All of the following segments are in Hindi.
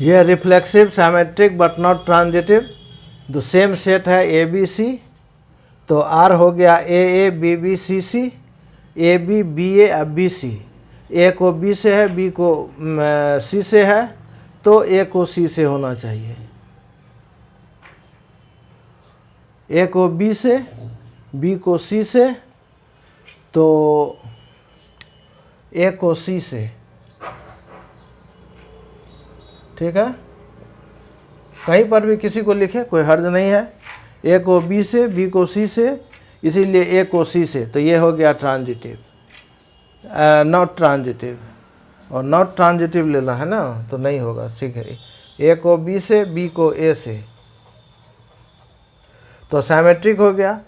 यह reflexive symmetric but not transitive, the same set है ए बी सी, तो आर हो गया A B B C C, A B B A B C, A को बी से है, बी को सी से है, तो ए को सी से होना चाहिए। ए को बी से, बी को सी से, तो ए को सी से, ठीक है। कहीं पर भी किसी को लिखे कोई हर्ज नहीं है। ए को बी से, बी को सी से, इसीलिए ए को सी से, तो ये हो गया ट्रांजिटिव, नॉट ट्रांजिटिव। और नॉट ट्रांजिटिव लेना है ना, तो नहीं होगा, ठीक है। ए को बी से, बी को ए से, तो सिमेट्रिक हो गया।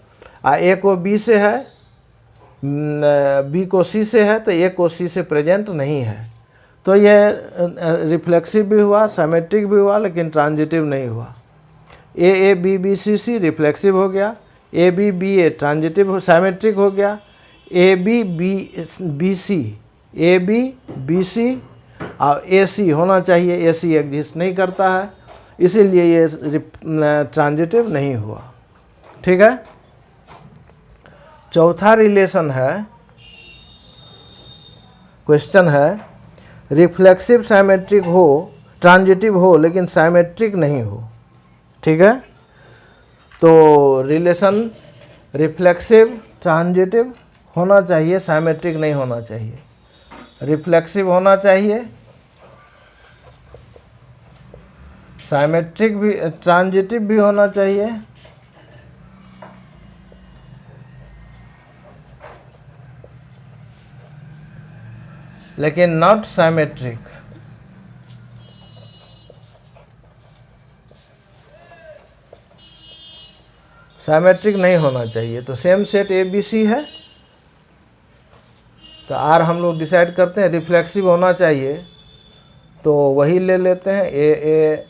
ए को बी से है, बी को सी से है, तो ए को सी से प्रेजेंट नहीं है, तो यह रिफ्लेक्सिव भी हुआ, सिमेट्रिक भी हुआ, लेकिन ट्रांजिटिव नहीं हुआ। A B B C C reflexive हो गया, A B B A transitive symmetric हो गया, A B B C, A B B C और ए सी होना चाहिए, ए सी एग्जिस्ट नहीं करता है, इसीलिए ये ट्रांजिटिव नहीं हुआ, ठीक है। चौथा रिलेशन है, क्वेश्चन है रिफ्लेक्सिव सिमेट्रिक हो, ट्रांजिटिव हो लेकिन सिमेट्रिक नहीं हो, ठीक है। तो रिलेशन रिफ्लेक्सिव ट्रांजिटिव होना चाहिए, सिमेट्रिक नहीं होना चाहिए। रिफ्लेक्सिव होना चाहिए, सिमेट्रिक भी, ट्रांजिटिव भी होना चाहिए, लेकिन नॉट सिमेट्रिक। सिमेट्रिक नहीं होना चाहिए। तो same set A B C है, तो आर हम लोग डिसाइड करते हैं रिफ्लेक्सिव होना चाहिए, तो वही ले लेते हैं, ए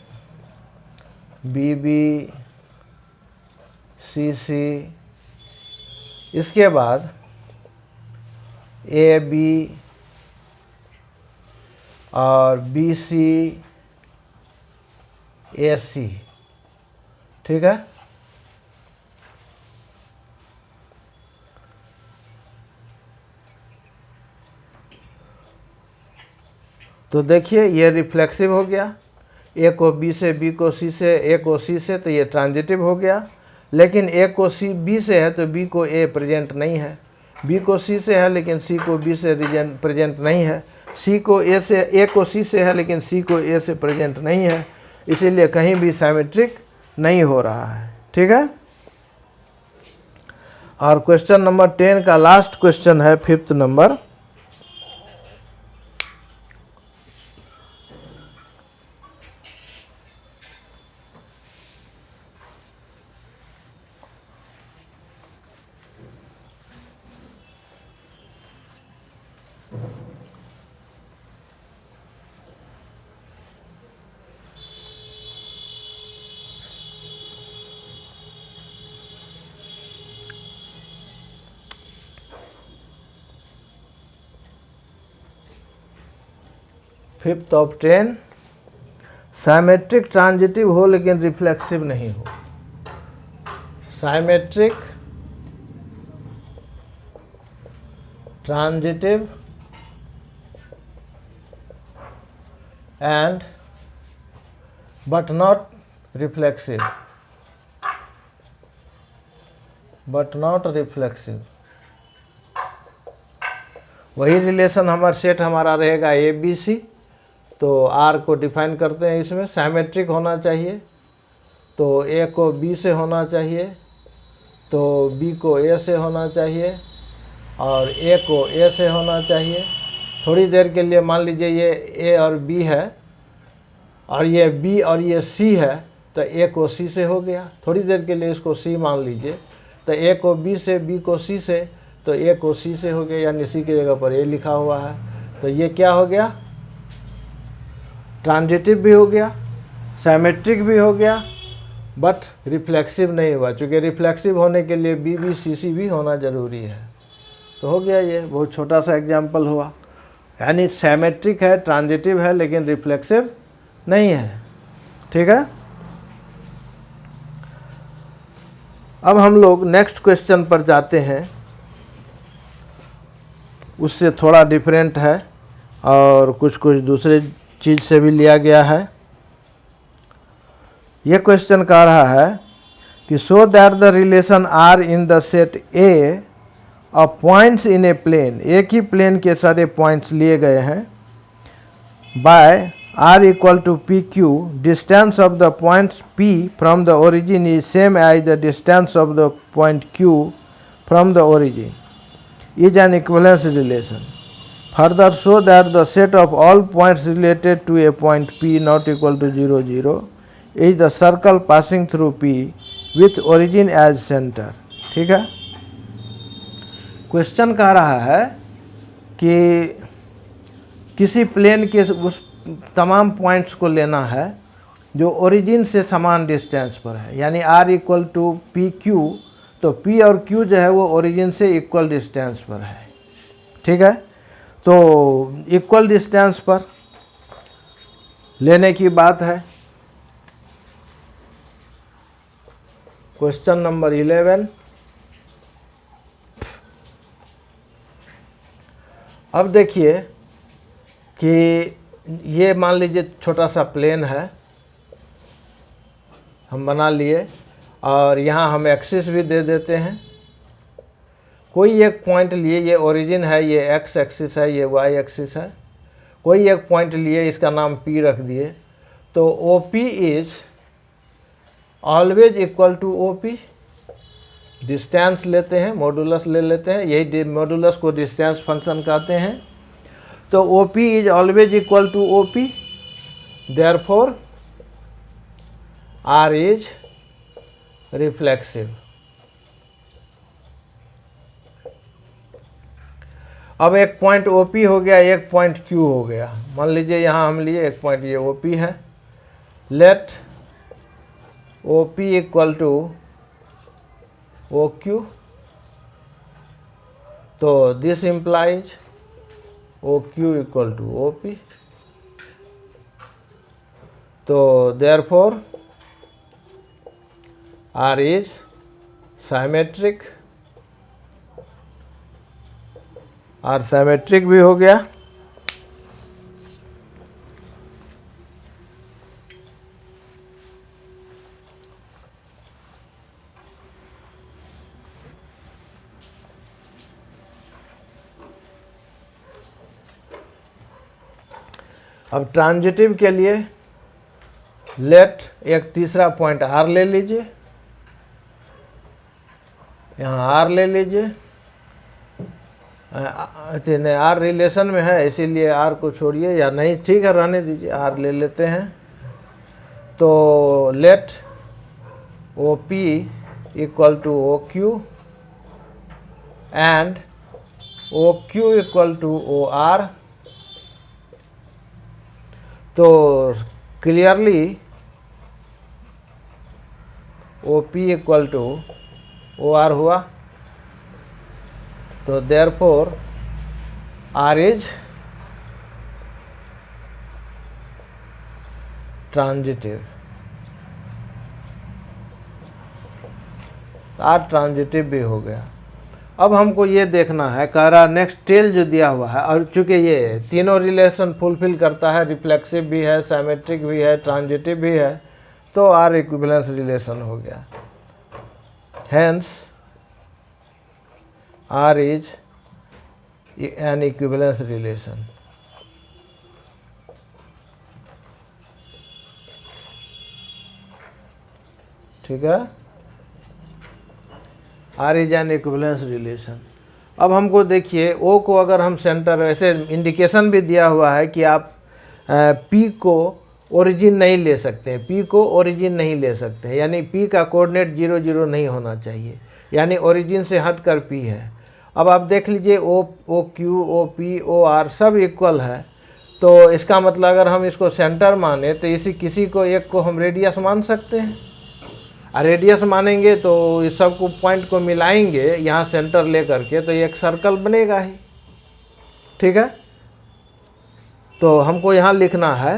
बी बी सी सी, इसके बाद ए बी और बी सी ए सी, ठीक है। तो देखिए ये रिफ्लेक्सिव हो गया, ए को बी से, बी को सी से, ए को सी से, तो ये ट्रांजिटिव हो गया। लेकिन ए को सी बी से है, तो बी को ए प्रेजेंट नहीं है, बी को सी से है लेकिन सी को बी से प्रेजेंट नहीं है, सी को ए से, ए को सी से है लेकिन सी को ए से प्रेजेंट नहीं है, इसीलिए कहीं भी सिमेट्रिक नहीं हो रहा है, ठीक है। और क्वेश्चन नंबर 10 का लास्ट क्वेश्चन है, 5th number. Fifth of 10, symmetric transitive हो लेकिन रिफ्लेक्सिव नहीं हो। Symmetric transitive and but not reflexive, but not reflexive. वही रिलेशन हमारा सेट हमारा रहेगा ए बी सी, तो आर को डिफाइन करते हैं इसमें। सिमेट्रिक होना चाहिए, तो ए को बी से होना चाहिए, तो बी को ए से होना चाहिए, और ए को ए से होना चाहिए। थोड़ी देर के लिए मान लीजिए ये ए और बी है, और ये बी और ये सी है, तो ए को सी से हो गया। थोड़ी देर के लिए इसको सी मान लीजिए, तो ए को बी से, बी को सी से, तो ए को सी से हो गया, यानी सी की जगह पर ए लिखा हुआ है। तो ये क्या हो गया, ट्रांजिटिव भी हो गया, सिमेट्रिक भी हो गया, बट रिफ्लेक्सिव नहीं हुआ। चूँकि रिफ्लेक्सिव होने के लिए बी बी सी सी भी होना ज़रूरी है। तो हो गया, ये बहुत छोटा सा एग्जाम्पल हुआ। यानी सिमेट्रिक है, ट्रांजिटिव है, लेकिन रिफ्लेक्सिव नहीं है। ठीक है, अब हम लोग नेक्स्ट क्वेश्चन पर जाते हैं। उससे थोड़ा डिफरेंट है और कुछ कुछ दूसरे चीज़ से भी लिया गया है। ये क्वेश्चन कह रहा है कि so that the relation R in the set A of points in a plane, एक ही प्लेन के सारे पॉइंट्स लिए गए हैं, by R equal to P Q, distance of the points P from the origin is same as the distance of the point Q from the origin, is an equivalence relation. Further, show that the set of all points related to a point P not equal to 0, 0 is the circle passing through P with origin as center. ठीक है, क्वेश्चन कह रहा है कि किसी प्लेन के उस तमाम पॉइंट्स को लेना है जो ओरिजिन से समान डिस्टेंस पर है, यानी r equal to P Q, तो P और Q जो है वो ओरिजिन से इक्वल डिस्टेंस पर है। ठीक है, तो इक्वल डिस्टेंस पर लेने की बात है। क्वेश्चन नंबर 11, अब देखिए कि ये मान लीजिए छोटा सा प्लेन है, हम बना लिए और यहाँ हम एक्सिस भी दे देते हैं। कोई एक पॉइंट लिए, ये ओरिजिन है, ये एक्स एक्सिस है, ये वाई एक्सिस है। कोई एक पॉइंट लिए, इसका नाम पी रख दिए, तो O P is always equal to O P. Distance लेते हैं, मॉडुलस ले लेते हैं, यही मॉडुलस को डिस्टेंस फंक्शन कहते हैं। तो O P is always equal to O P, therefore R is reflexive. अब एक पॉइंट OP हो गया, एक पॉइंट Q हो गया। मान लीजिए यहाँ हम लिए एक पॉइंट, ये OP है। Let OP equal to OQ, तो this implies OQ equal to OP, तो therefore R is symmetric, R symmetric भी हो गया। अब ट्रांजिटिव के लिए लेट एक तीसरा पॉइंट R ले लीजिए, यहाँ R ले लीजिए। R रिलेशन में है इसीलिए R को छोड़िए, या नहीं ठीक है रहने दीजिए, R ले लेते हैं। तो let OP equal to OQ and OQ equal to OR, तो clearly OP equal to OR हुआ, तो therefore R is transitive. R transitive भी हो गया। अब हमको ये देखना है, कह रहा नेक्स्ट टेल जो दिया हुआ है, और चूंकि ये तीनों रिलेशन फुलफिल करता है, रिफ्लेक्सिव भी है, सिमेट्रिक भी है, ट्रांजिटिव भी है, तो R इक्विवेलेंस रिलेशन हो गया। Hence, R is an equivalence relation. ठीक है, R is an equivalence relation। अब हमको देखिए O को अगर हम सेंटर, ऐसे इंडिकेशन भी दिया हुआ है कि आप P को ओरिजिन नहीं ले सकते हैं, P को ओरिजिन नहीं ले सकते हैं, यानी P का कोऑर्डिनेट 0, 0 नहीं होना चाहिए, यानी ओरिजिन से हटकर P है। अब आप देख लीजिए OQ, OP, OR सब इक्वल है, तो इसका मतलब अगर हम इसको सेंटर माने तो इसी किसी को एक को हम रेडियस मान सकते हैं। रेडियस मानेंगे तो इस सब को पॉइंट को मिलाएंगे यहाँ सेंटर ले करके, तो एक सर्कल बनेगा ही। ठीक है, तो हमको यहाँ लिखना है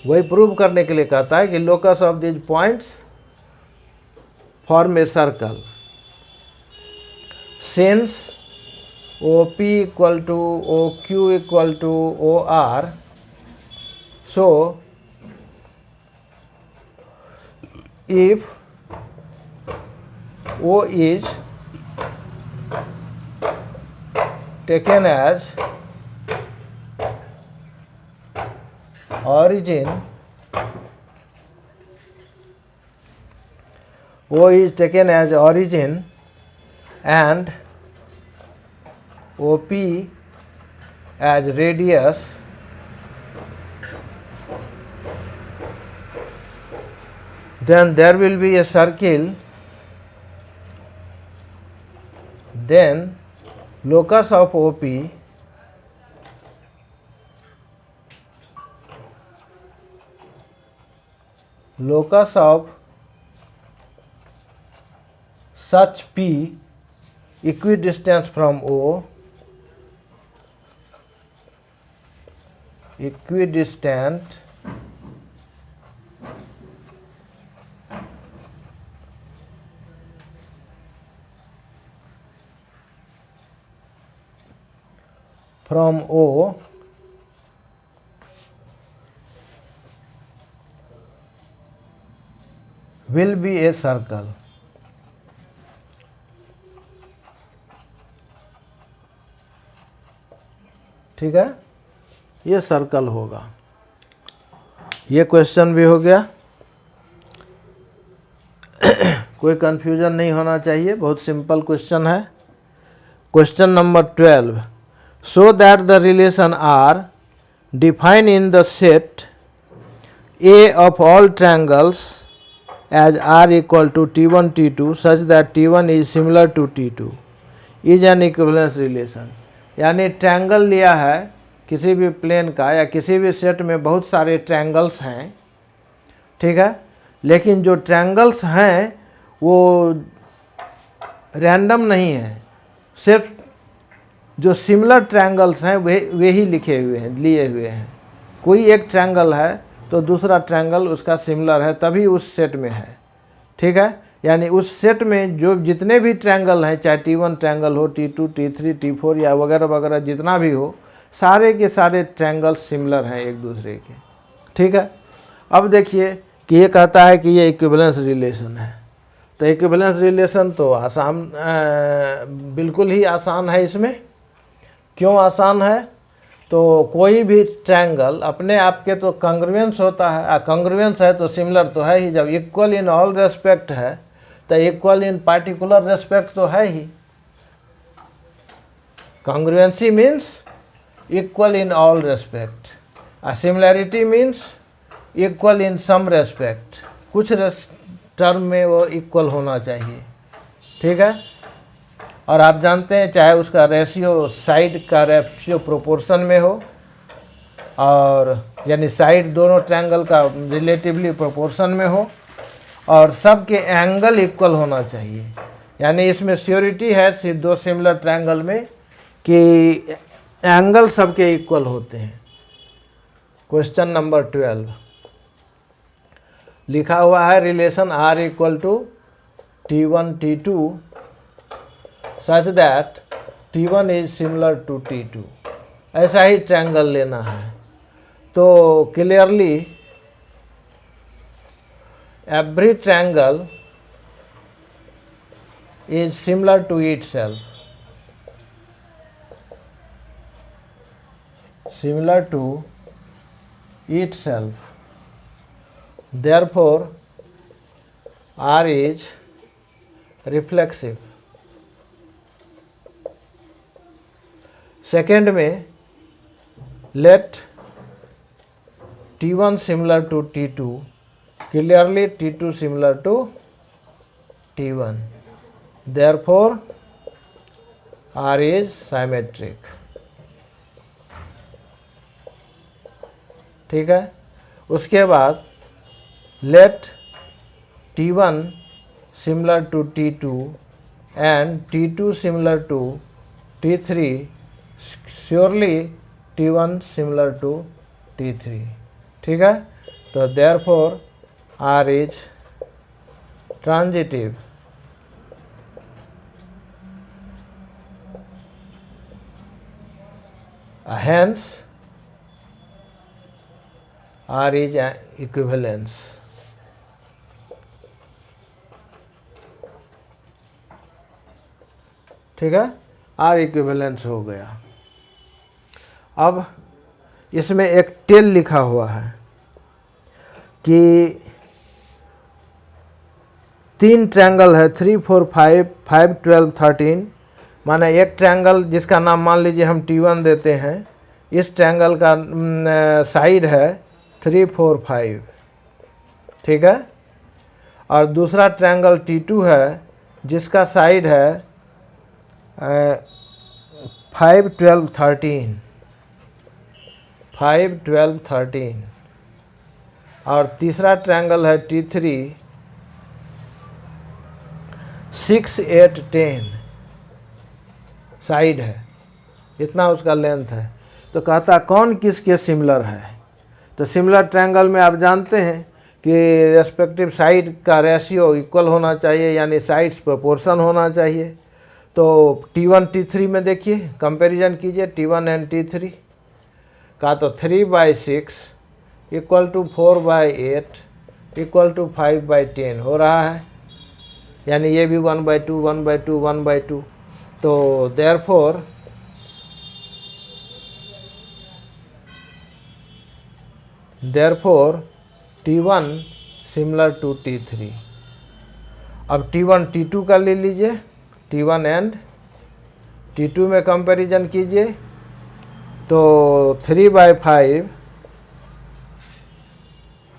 वही प्रूव करने के लिए कहता है कि locus of this points form a circle since OP equal to OQ equal to OR, so if O is taken as origin, O is taken as origin and OP as radius, then there will be a circle, then locus of OP locus of such P equidistant from O, equidistant from O will be a circle. ठीक है, ये सर्कल होगा। ये क्वेश्चन भी हो गया। कोई कंफ्यूजन नहीं होना चाहिए, बहुत सिंपल क्वेश्चन है। Question number 12, show that the relation R define in the set A of all triangles as R equal to T1 T2 such that T1 is similar to T2 is an equivalence relation. यानी ट्रायंगल लिया है किसी भी प्लेन का या किसी भी सेट में बहुत सारे ट्रायंगल्स हैं, ठीक है, लेकिन जो ट्रायंगल्स हैं वो रैंडम नहीं है, सिर्फ जो सिमिलर ट्रायंगल्स हैं वे ही लिखे हुए हैं, लिए हुए हैं। कोई एक ट्रायंगल है तो दूसरा ट्रायंगल उसका सिमिलर है तभी उस सेट में है, ठीक है। यानी उस सेट में जो जितने भी ट्रायंगल हैं, चाहे T1 ट्रायंगल हो, T2 T3 T4 या वगैरह वगैरह जितना भी हो, सारे के सारे ट्रायंगल सिमिलर हैं एक दूसरे के, ठीक है। अब देखिए कि ये कहता है कि ये इक्विवेलेंस रिलेशन है, तो इक्विवेलेंस रिलेशन तो आसान, बिल्कुल ही आसान है। इसमें क्यों आसान है? तो कोई भी ट्रायंगल अपने आप के तो कॉन्ग्रुएंस होता है, कॉन्ग्रुएंस है तो सिमिलर तो है ही। जब इक्वल इन ऑल रेस्पेक्ट है तो इक्वल इन पार्टिकुलर रेस्पेक्ट तो है ही। Congruency means equal in all respect, similarity means equal in some respect, कुछ टर्म में वो इक्वल होना चाहिए, ठीक है। और आप जानते हैं चाहे उसका रेशियो, साइड का रेशियो प्रोपोर्शन में हो, और यानी साइड दोनों ट्रायंगल का रिलेटिवली प्रोपोर्शन में हो, और सबके एंगल इक्वल होना चाहिए। यानी इसमें श्योरिटी है सिर्फ दो सिमिलर ट्रायंगल में कि एंगल सबके इक्वल होते हैं। क्वेश्चन नंबर 12 लिखा हुआ है relation R equal to T1 T2 such that T1 is similar to T2। ऐसा ही ट्रायंगल लेना है। तो clearly every triangle is similar to itself, similar to itself, therefore R is reflexive। Second में let T1 similar to T2, clearly T2 similar to T1, therefore R is symmetric। ठीक है। उसके बाद let T1 similar to T2 and T2 similar to T3, surely T1 similar to T3। ठीक है। तो therefore R is transitive. Hence R is an equivalence। ठीक है, R इक्विवेलेंस हो गया। अब इसमें एक टेल लिखा हुआ है कि 3 ट्रायंगल है 3, 4, 5, 5, 12, 13। माने एक ट्रायंगल जिसका नाम मान लीजिए हम T1 देते हैं, इस ट्रायंगल का साइड है 3, 4, 5। ठीक है, और दूसरा ट्रायंगल T2 है जिसका साइड है 5, 12, 13, 5, 12, 13। और तीसरा ट्रायंगल है T3 6, 8, 10 साइड है, इतना उसका लेंथ है। तो कहता कौन किसके सिमिलर है। तो सिमिलर ट्रायंगल में आप जानते हैं कि रेस्पेक्टिव साइड का रेशियो इक्वल होना चाहिए, यानी साइड्स प्रोपोर्शन होना चाहिए। तो T1 T3 में देखिए, कंपैरिजन कीजिए T1 एंड T3 का। तो 3/6 इक्वल टू 4/8 इक्वल टू 5/10 हो रहा है, यानी ये भी 1/2 1/2 1/2। तो therefore T1 similar to T3। अब T1 T2 का ले लीजिए, T1 एंड T2 में कंपैरिजन कीजिए। तो 3/5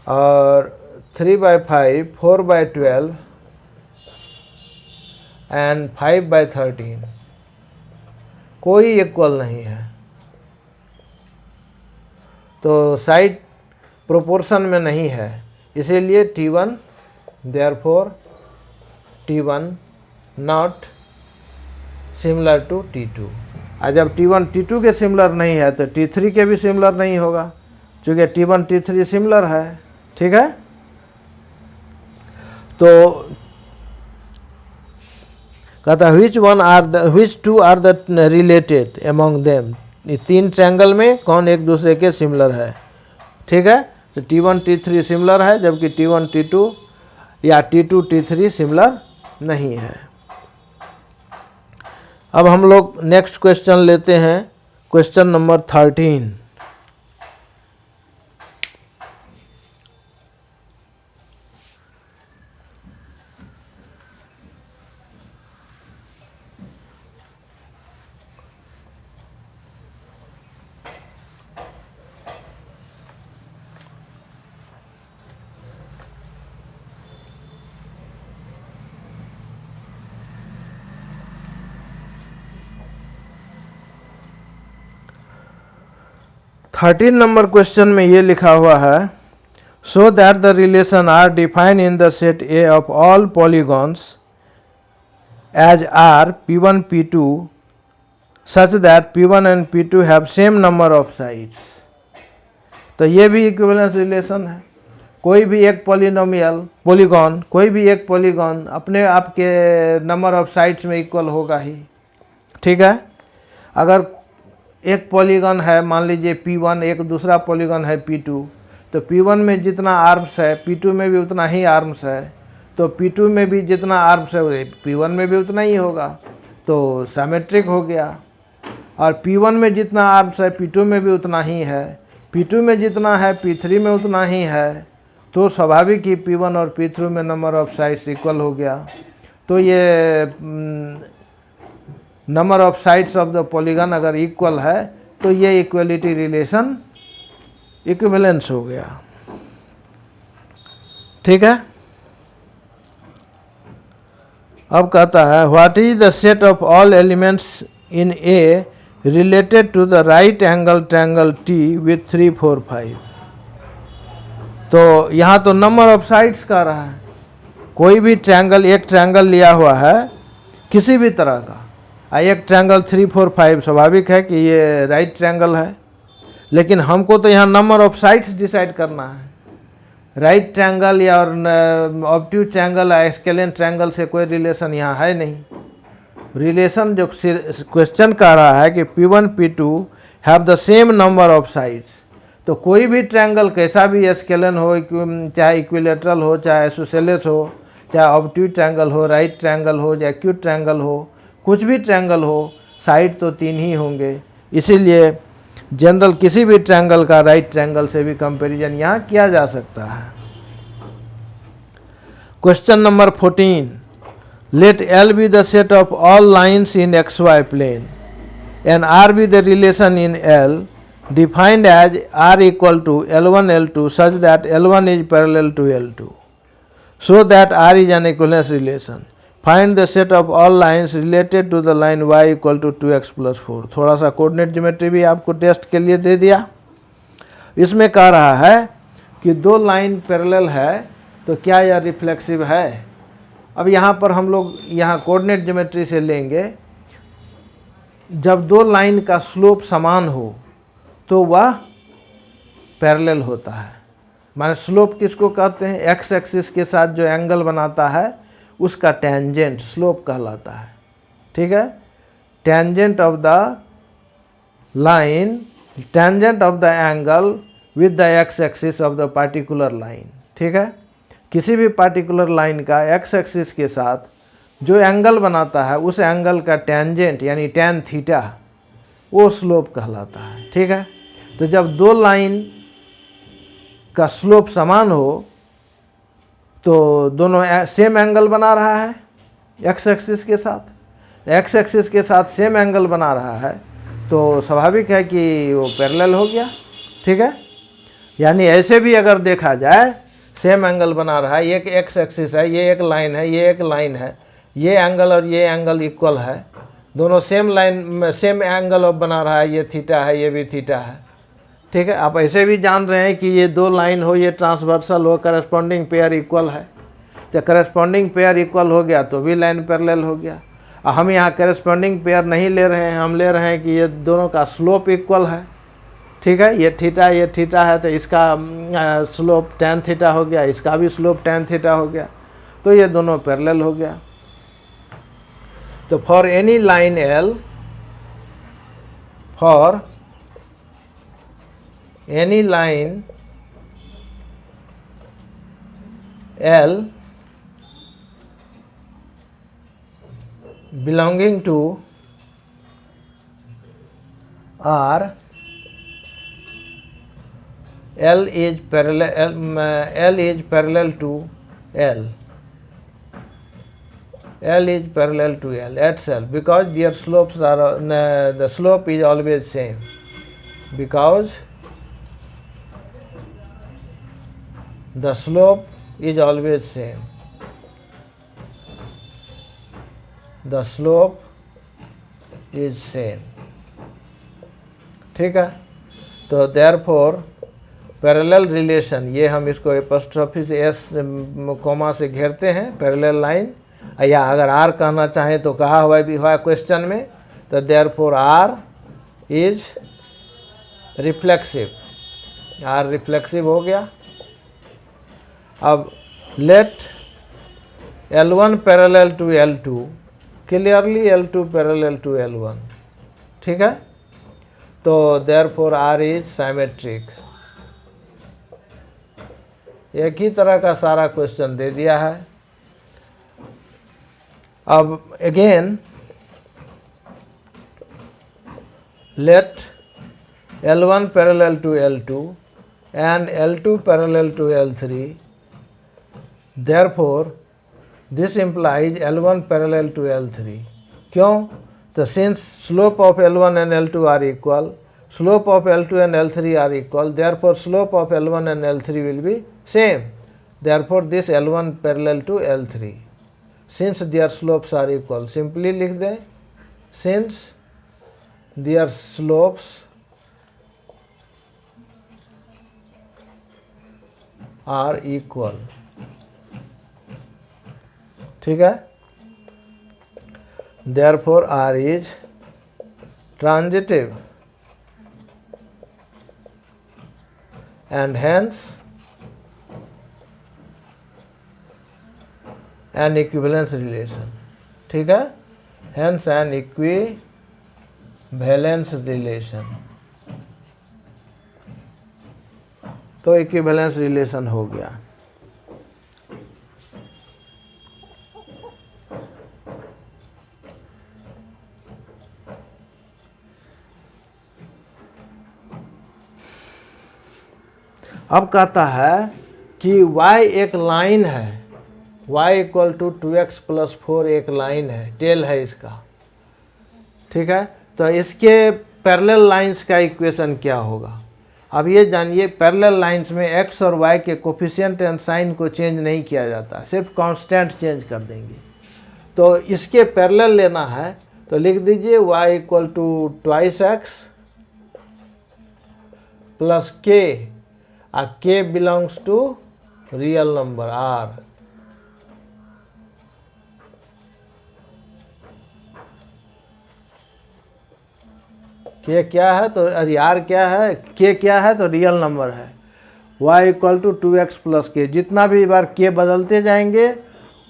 और 3/5 4/12 एंड 5/13 कोई इक्वल नहीं है। तो साइड प्रोपोर्शन में नहीं है, इसीलिए T1 therefore T1 not similar to T2। और जब T1 T2 के सिमिलर नहीं है तो T3 के भी सिमिलर नहीं होगा, क्योंकि T1 T3 सिमिलर है। ठीक है, तो कहता which two are the related among them। ये 3 ट्रायंगल में कौन एक दूसरे के सिमिलर है। ठीक है, तो T1 T3 सिमिलर है, जबकि T1 T2 या T2 T3 सिमिलर नहीं है। अब हम लोग नेक्स्ट क्वेश्चन लेते हैं, question number 13। Thirteen number question में ये लिखा हुआ है, so that the relation R define in the set A of all polygons as R P1 P2 such that P1 and P2 have same number of sides. तो ये भी इक्विवेलेंस रिलेशन है। कोई भी एक पॉलीगॉन कोई भी एक पॉलीगॉन अपने आप के नंबर ऑफ साइड्स में इक्वल होगा ही। ठीक है, अगर एक पॉलीगॉन है मान लीजिए P1, एक दूसरा पॉलीगॉन है P2, तो P1 में जितना आर्म्स है P2 में भी उतना ही आर्म्स है, तो P2 में भी जितना आर्म्स है P1 में भी उतना ही होगा, तो सिमेट्रिक हो गया। और P1 में जितना आर्म्स है P2 में भी उतना ही है, P2 में जितना है P3 में उतना ही है, तो स्वाभाविक ही P1 और P3 में नंबर ऑफ साइड्स इक्वल हो गया। तो ये number of sides of the polygon अगर इक्वल है तो ये इक्वलिटी रिलेशन इक्विवेलेंस हो गया। ठीक है, अब कहता है what is the set of all elements in A related to the right angle triangle T with 3, 4, 5। तो यहाँ तो नंबर ऑफ साइड्स का रहा है। कोई भी ट्रायंगल, एक ट्रायंगल लिया हुआ है किसी भी तरह का, एक ट्रायंगल 3, 4, 5 स्वाभाविक है कि ये राइट ट्रायंगल है, लेकिन हमको तो यहाँ नंबर ऑफ साइड्स डिसाइड करना है। राइट ट्रायंगल या ऑब्ट्यूज ट्रायंगल या स्केलियन ट्रायंगल से कोई रिलेशन यहाँ है नहीं। रिलेशन जो क्वेश्चन कह रहा है कि P1 P2 have the same number of sides, तो कोई भी ट्रायंगल कैसा भी स्केलियन हो, चाहे इक्विलेटरल हो, चाहे आइसोसेलेस हो, चाहे ऑब्ट्यूज ट्रायंगल हो, राइट ट्रायंगल हो, या एक्यूट ट्रायंगल हो, कुछ भी ट्रायंगल हो, साइड तो 3 ही होंगे। इसीलिए जनरल किसी भी ट्रायंगल का राइट ट्रायंगल से भी कंपैरिजन यहाँ किया जा सकता है। Question number 14, let L be the set of all lines in XY plane and R be the relation in L defined as R equal to L1 L2 such that L1 is parallel to L2 so that R is an equivalence relation. Find the set of all lines related to the line y equal to 2x plus 4। थोड़ा सा कोऑर्डिनेट ज्योमेट्री भी आपको टेस्ट के लिए दे दिया। इसमें कह रहा है कि दो लाइन पैरेलल है तो क्या यह रिफ्लेक्सिव है। अब यहाँ पर हम लोग यहाँ कोऑर्डिनेट ज्योमेट्री से लेंगे, जब दो लाइन का स्लोप समान हो तो वह पैरेलल होता है। माने स्लोप किसको कहते हैं, एक्स एक्सिस के साथ जो एंगल बनाता है उसका टेंजेंट स्लोप कहलाता है। ठीक है, tangent of the line, tangent of the angle with the x axis of the particular line. ठीक है, किसी भी पार्टिकुलर लाइन का एक्स एक्सिस के साथ जो एंगल बनाता है उस एंगल का टेंजेंट यानी tan थीटा वो स्लोप कहलाता है। ठीक है, तो जब दो लाइन का स्लोप समान हो तो दोनों सेम एंगल बना रहा है एक्स एक्सिस के साथ, एक्स एक्सिस के साथ सेम एंगल बना रहा है तो स्वाभाविक है कि वो पैरेलल हो गया। ठीक है, यानी ऐसे भी अगर देखा जाए सेम एंगल बना रहा है, एक एक्स एक्सिस है, ये एक लाइन है, ये एक लाइन है, ये एंगल और ये एंगल इक्वल है, दोनों same line same angle of बना रहा है, ये थीटा है, ये भी थीटा है। ठीक है, आप ऐसे भी जान रहे हैं कि ये दो लाइन हो, ये ट्रांसवर्सल हो, करस्पॉन्डिंग पेयर इक्वल है, तो करस्पॉन्डिंग पेयर इक्वल हो गया तो भी लाइन पैरेलल हो गया। हम यहाँ करस्पॉन्डिंग पेयर नहीं ले रहे हैं, हम ले रहे हैं कि ये दोनों का स्लोप इक्वल है। ठीक है, ये थीटा है तो इसका स्लोप tan थीटा हो गया, इसका भी स्लोप tan थीटा हो गया, तो ये दोनों पैरेलल हो गया। तो for any line L, for any line L belonging to R, L is parallel to L. L is parallel to L itself because their slopes are the slope is always same, because the slope is always same. The slope is same. ठीक है, तो therefore पैरेलल रिलेशन, ये हम इसको एपोस्ट्रोफी से एस कोमा से घेरते हैं, पैरेलल लाइन, या अगर आर कहना चाहें तो कहा हुआ भी हुआ क्वेश्चन में, तो therefore R is reflexive, R reflexive हो गया। अब let L1 parallel to L2, clearly L2 parallel to L1। ठीक है, तो देयरफॉर आर इज साइमेट्रिक। एक ही तरह का सारा क्वेश्चन दे दिया है। अब again let L1 parallel to L2 and L2 parallel to L3, therefore this implies L1 parallel to L3। क्यों? तो since slope of L1 and L2 are equal, slope of L2 and L3 are equal, therefore slope of L1 and L3 will be same, therefore this L1 parallel to L3 since their slopes are equal। simply लिख दें since their slopes are equal। ठीक है, therefore R is transitive and hence N equivalence relation, ठीक है, हेंस एन इक्विवेलेंस रिलेशन। तो इक्विवेलेंस रिलेशन हो गया। अब कहता है कि y एक लाइन है, y equal to 2x plus 4 एक लाइन है, टेल है इसका, ठीक है। तो इसके पैरेलल लाइंस का इक्वेशन क्या होगा? अब ये जानिए, पैरेलल लाइंस में x और y के कोफिशिएंट एंड साइन को चेंज नहीं किया जाता, सिर्फ कांस्टेंट चेंज कर देंगे। तो इसके पैरेलल लेना है तो लिख दीजिए y equal to 2x plus k, k belongs to real number r। k क्या है तो r क्या है, k क्या है तो रियल नंबर है। y equal to 2x plus K, जितना भी बार k बदलते जाएंगे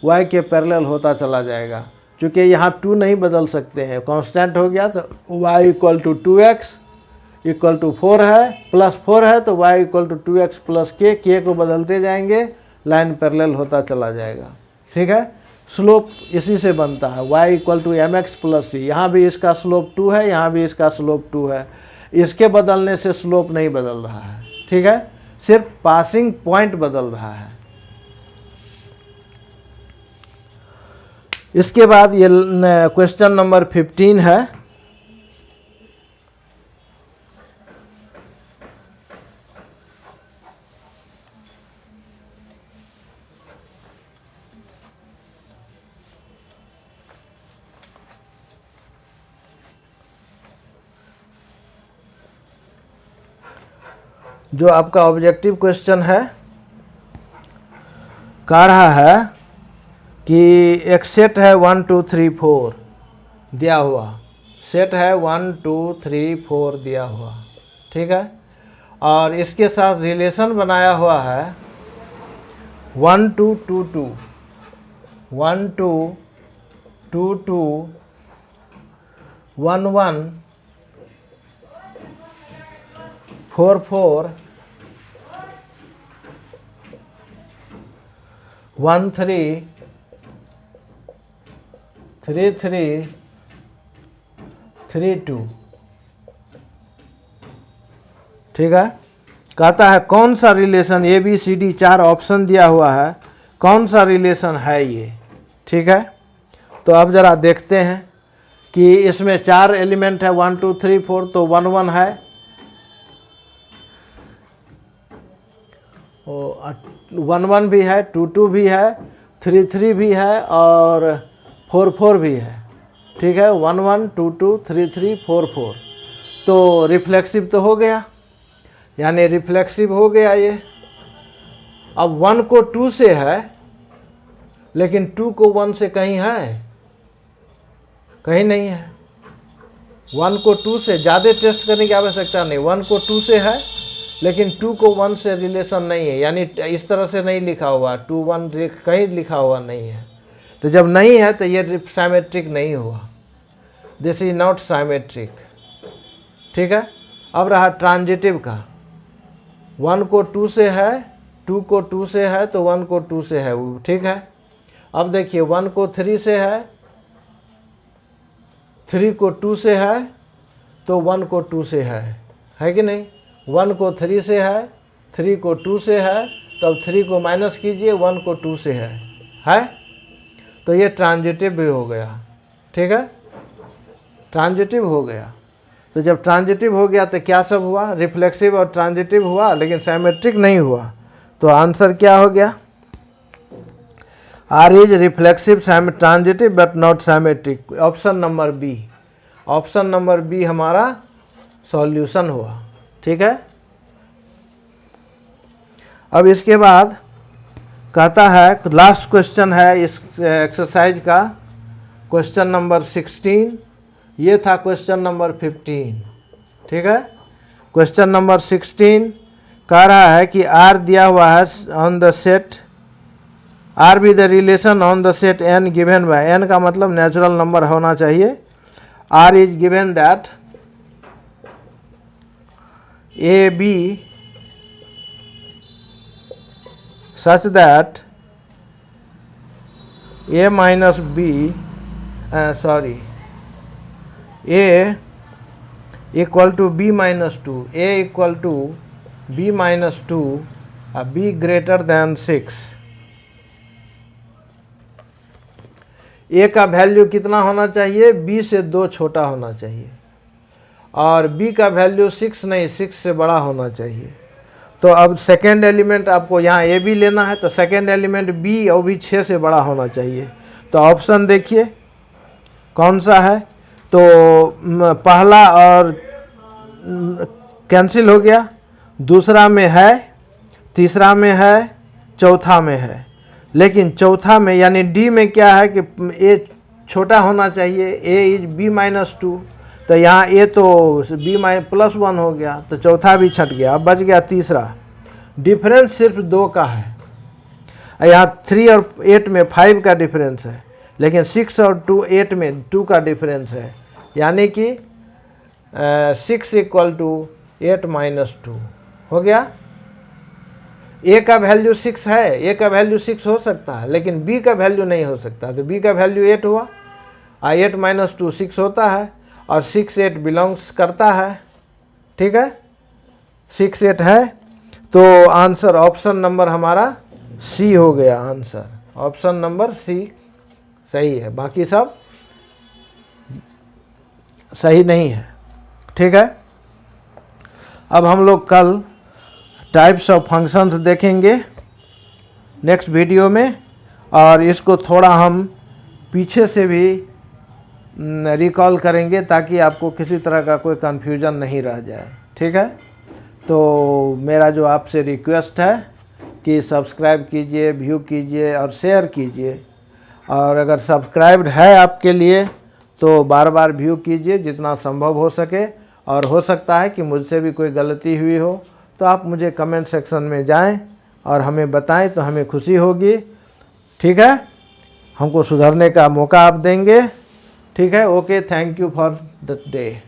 y के पैरेलल होता चला जाएगा। चूँकि यहाँ 2 नहीं बदल सकते हैं, कांस्टेंट हो गया, तो y equal to 2x equal to 4 है, प्लस 4 है तो y equal to 2x plus k को बदलते जाएंगे, लाइन पैरेलल होता चला जाएगा, ठीक है। स्लोप इसी से बनता है, y equal to mx plus c। यहाँ भी इसका स्लोप 2 है, यहाँ भी इसका स्लोप 2 है। इसके बदलने से स्लोप नहीं बदल रहा है, ठीक है, सिर्फ पासिंग पॉइंट बदल रहा है। इसके बाद ये क्वेश्चन नंबर 15 है। जो आपका ऑब्जेक्टिव क्वेश्चन है, कह रहा है कि एक सेट है 1 2 3 4 दिया हुआ, सेट है 1 2 3 4 दिया हुआ, ठीक है, और इसके साथ रिलेशन बनाया हुआ है 1 2 2 2 1 2 2 2 1 1 4 4 1 3 3 3 3 2, ठीक है। कहता है कौन सा relation, A B C D 4 option दिया हुआ है, कौन सा रिलेशन है ये, ठीक है। तो अब जरा देखते हैं कि इसमें 4 एलिमेंट है, 1 2 3 4, तो 1 1 है, 1 1 भी है, 2 2 भी है, 3 3 भी है और 4 4 भी है, ठीक है। 1 1 2 2 3 3 4 4, तो रिफ्लेक्सिव तो हो गया, यानी रिफ्लेक्सिव हो गया ये। अब 1 को 2 से है, लेकिन 2 को 1 से कहीं है, कहीं नहीं है। 1 को 2 से ज़्यादा टेस्ट करने की आवश्यकता नहीं, 1 को 2 से है, लेकिन 2 को 1 से रिलेशन नहीं है, यानी इस तरह से नहीं लिखा हुआ, 2 1 कहीं लिखा हुआ नहीं है। तो जब नहीं है तो ये साइमेट्रिक नहीं हुआ, दिस इज नॉट साइमेट्रिक, ठीक है। अब रहा ट्रांजिटिव का, 1 को 2 से है, 2 को 2 से है तो 1 को 2 से है, ठीक है। अब देखिए 1 को 3 से है, 3 को 2 से है तो 1 को 2 से है कि नहीं। 1 को 3 से है, 3 को 2 से है, तब 3 को माइनस कीजिए, 1 को 2 से है, तो ये ट्रांजिटिव भी हो गया, ठीक है, ट्रांजिटिव हो गया। तो जब ट्रांजिटिव हो गया तो क्या सब हुआ, रिफ्लेक्सिव और ट्रांजिटिव हुआ, लेकिन साइमेट्रिक नहीं हुआ। तो आंसर क्या हो गया, R is reflexive transitive but not symmetric, option number B, option number B हमारा सॉल्यूशन हुआ, ठीक है। अब इसके बाद कहता है, लास्ट क्वेश्चन है इस एक्सरसाइज का, क्वेश्चन नंबर 16, ये था क्वेश्चन नंबर 15, ठीक है। क्वेश्चन नंबर 16 कह रहा है कि आर दिया हुआ है on the set R be the relation on the set N given by, N का मतलब नेचुरल नंबर होना चाहिए। R is given that A B such that A minus B A equal to B minus two, A equal to B minus two, B greater than 6। ए का वैल्यू कितना होना चाहिए, बी से 2 छोटा होना चाहिए, और बी का वैल्यू 6 नहीं 6 से बड़ा होना चाहिए। तो अब सेकेंड एलिमेंट आपको यहाँ ए बी लेना है, तो सेकेंड एलिमेंट बी और भी 6 से बड़ा होना चाहिए। तो ऑप्शन देखिए कौन सा है, तो पहला और कैंसिल हो गया, दूसरा में है, तीसरा में है, चौथा में है। लेकिन चौथा में यानी डी में क्या है कि ए छोटा होना चाहिए, ए इज बी माइनस टू, तो यहाँ ए तो बी प्लस 1 हो गया, तो चौथा भी छट गया, अब बच गया तीसरा। डिफरेंस सिर्फ 2 का है, यहाँ 3 और 8 में 5 का डिफरेंस है, लेकिन 6 और 8 में 2 का डिफरेंस है, यानी कि 6 इक्वल टू 8 माइनस 2 हो गया। ए का वैल्यू 6 है, ए का वैल्यू 6 हो सकता है, लेकिन बी का वैल्यू नहीं हो सकता, तो बी का वैल्यू 8 हुआ, 8 माइनस 2 6 होता है, और 6 8 बिलोंग्स करता है, ठीक है, 6 8 है। तो आंसर ऑप्शन नंबर हमारा सी हो गया, आंसर ऑप्शन नंबर सी सही है, बाकी सब सही नहीं है, ठीक है। अब हम लोग कल टाइप्स ऑफ फंक्शंस देखेंगे नेक्स्ट वीडियो में, और इसको थोड़ा हम पीछे से भी रिकॉल करेंगे ताकि आपको किसी तरह का कोई कन्फ्यूज़न नहीं रह जाए, ठीक है। तो मेरा जो आपसे रिक्वेस्ट है कि सब्सक्राइब कीजिए, व्यू कीजिए और शेयर कीजिए, और अगर सब्सक्राइब्ड है आपके लिए तो बार बार व्यू कीजिए जितना संभव हो सके, और हो सकता है कि मुझसे भी कोई गलती हुई हो तो आप मुझे कमेंट सेक्शन में जाएं और हमें बताएं, तो हमें खुशी होगी, ठीक है, हमको सुधरने का मौका आप देंगे, ठीक है। Okay, thank you for the day.